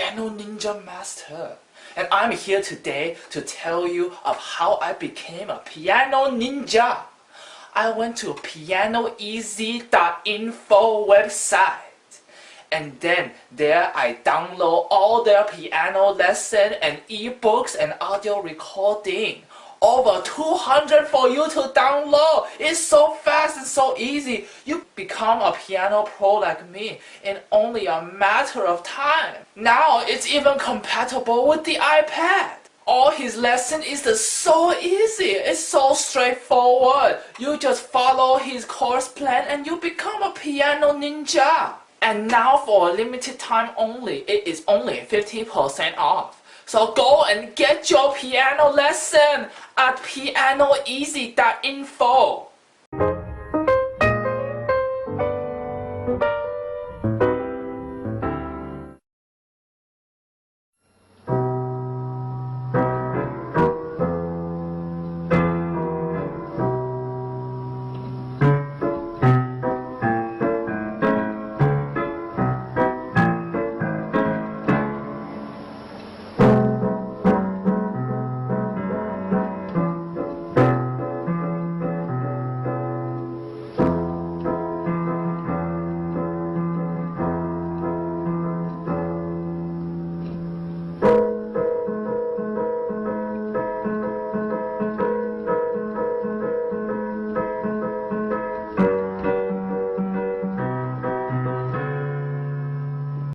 Piano Ninja Master, and I'm here today to tell you of how I became a piano ninja. I went to pianoeasy.info website, and then there I download all their piano lesson and ebooks and audio recording. Over 200 for you to download. It's so fast and so easy. You become a piano pro like me in only a matter of time. Now it's even compatible with the iPad. All his lesson is so easy. It's so straightforward. You just follow his course plan and you become a piano ninja. And now for a limited time only, it is only 50% off. So go and get your piano lesson at pianoeasy.info.